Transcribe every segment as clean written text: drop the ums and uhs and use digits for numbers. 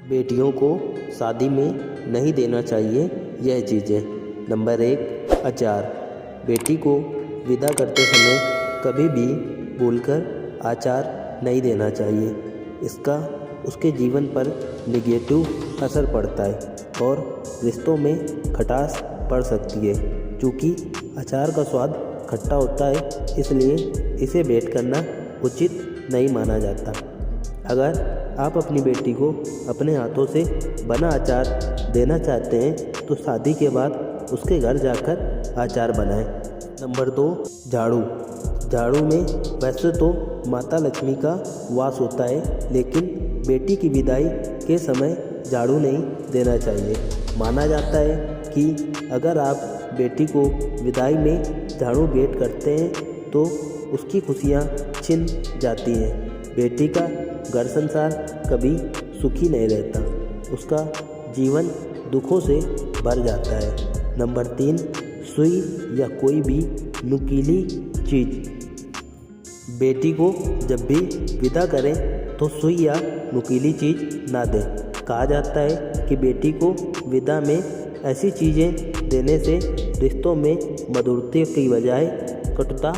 बेटियों को शादी में नहीं देना चाहिए यह चीज़ें। नंबर 1, अचार। बेटी को विदा करते समय कभी भी भूलकर अचार नहीं देना चाहिए। इसका उसके जीवन पर नेगेटिव असर पड़ता है और रिश्तों में खटास पड़ सकती है। चूँकि अचार का स्वाद खट्टा होता है, इसलिए इसे भेंट करना उचित नहीं माना जाता। अगर आप अपनी बेटी को अपने हाथों से बना अचार देना चाहते हैं तो शादी के बाद उसके घर जाकर अचार बनाएं। नंबर 2, झाड़ू। झाड़ू में वैसे तो माता लक्ष्मी का वास होता है, लेकिन बेटी की विदाई के समय झाड़ू नहीं देना चाहिए। माना जाता है कि अगर आप बेटी को विदाई में झाड़ू भेंट करते हैं तो उसकी खुशियाँ छिन जाती हैं। बेटी का घर संसार कभी सुखी नहीं रहता, उसका जीवन दुखों से भर जाता है। नंबर 3, सुई या कोई भी नुकीली चीज़। बेटी को जब भी विदा करें तो सुई या नुकीली चीज़ ना दें। कहा जाता है कि बेटी को विदा में ऐसी चीज़ें देने से रिश्तों में मधुरता की बजाय कटुता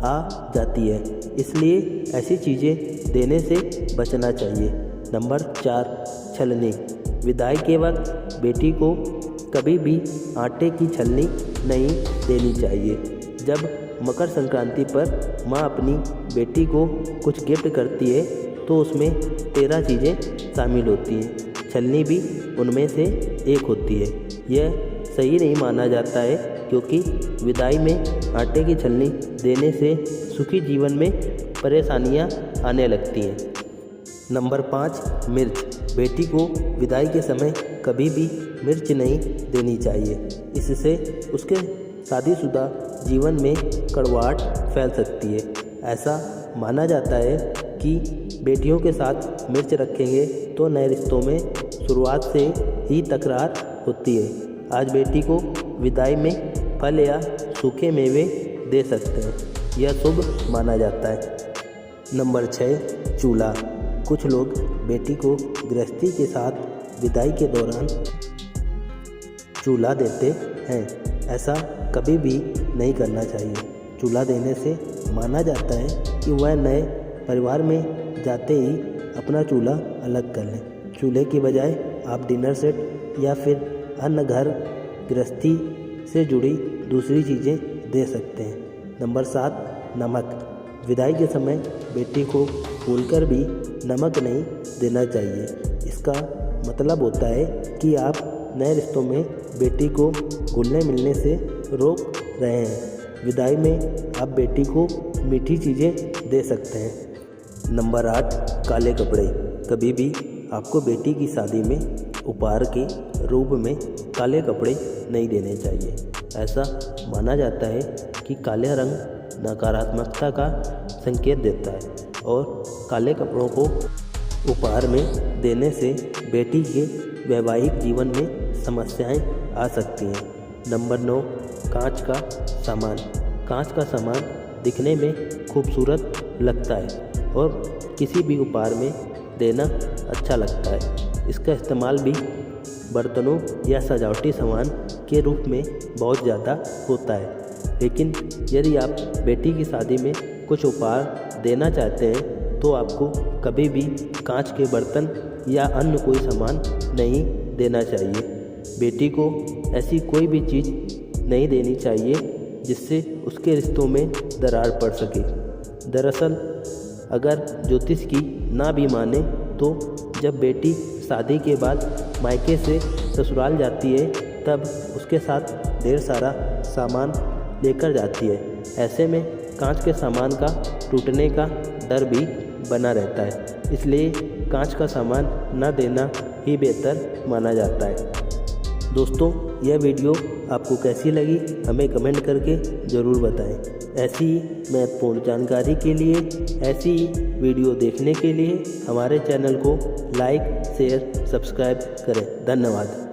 आ जाती है, इसलिए ऐसी चीज़ें देने से बचना चाहिए। नंबर 4, छलनी। विदाई के वक्त बेटी को कभी भी आटे की छलनी नहीं देनी चाहिए। जब मकर संक्रांति पर माँ अपनी बेटी को कुछ गिफ्ट करती है तो उसमें 13 चीज़ें शामिल होती हैं। छलनी भी उनमें से एक होती है। यह सही नहीं माना जाता है, क्योंकि विदाई में आटे की छलनी देने से सुखी जीवन में परेशानियां आने लगती हैं। नंबर 5, मिर्च। बेटी को विदाई के समय कभी भी मिर्च नहीं देनी चाहिए। इससे उसके शादीशुदा जीवन में कड़वाहट फैल सकती है। ऐसा माना जाता है कि बेटियों के साथ मिर्च रखेंगे तो नए रिश्तों में शुरुआत से ही तकरार होती है। आज बेटी को विदाई में फल या सूखे मेवे दे सकते हैं, यह शुभ माना जाता है। नंबर 6, चूल्हा। कुछ लोग बेटी को गृहस्थी के साथ विदाई के दौरान चूल्हा देते हैं। ऐसा कभी भी नहीं करना चाहिए। चूल्हा देने से माना जाता है कि वह नए परिवार में जाते ही अपना चूल्हा अलग कर लें। चूल्हे की बजाय आप डिनर सेट या फिर अन्य घर गृहस्थी से जुड़ी दूसरी चीज़ें दे सकते हैं। नंबर 7, नमक। विदाई के समय बेटी को भूलकर भी नमक नहीं देना चाहिए। इसका मतलब होता है कि आप नए रिश्तों में बेटी को घुलने मिलने से रोक रहे हैं। विदाई में आप बेटी को मीठी चीज़ें दे सकते हैं। नंबर 8, काले कपड़े। कभी भी आपको बेटी की शादी में उपहार के रूप में काले कपड़े नहीं देने चाहिए। ऐसा माना जाता है कि काले रंग नकारात्मकता का संकेत देता है और काले कपड़ों को उपहार में देने से बेटी के वैवाहिक जीवन में समस्याएं आ सकती हैं। नंबर 9, कांच का सामान। कांच का सामान दिखने में खूबसूरत लगता है और किसी भी उपहार में देना अच्छा लगता है। इसका इस्तेमाल भी बर्तनों या सजावटी सामान के रूप में बहुत ज़्यादा होता है। लेकिन यदि आप बेटी की शादी में कुछ उपहार देना चाहते हैं तो आपको कभी भी कांच के बर्तन या अन्य कोई सामान नहीं देना चाहिए। बेटी को ऐसी कोई भी चीज़ नहीं देनी चाहिए जिससे उसके रिश्तों में दरार पड़ सके। दरअसल अगर ज्योतिष की ना भी माने तो जब बेटी शादी के बाद मायके से ससुराल जाती है तब उसके साथ ढेर सारा सामान लेकर जाती है। ऐसे में कांच के सामान का टूटने का डर भी बना रहता है, इसलिए कांच का सामान न देना ही बेहतर माना जाता है। दोस्तों, यह वीडियो आपको कैसी लगी हमें कमेंट करके ज़रूर बताएं। ऐसी ही महत्वपूर्ण जानकारी के लिए, ऐसी ही वीडियो देखने के लिए हमारे चैनल को लाइक, शेयर, सब्सक्राइब करें। धन्यवाद।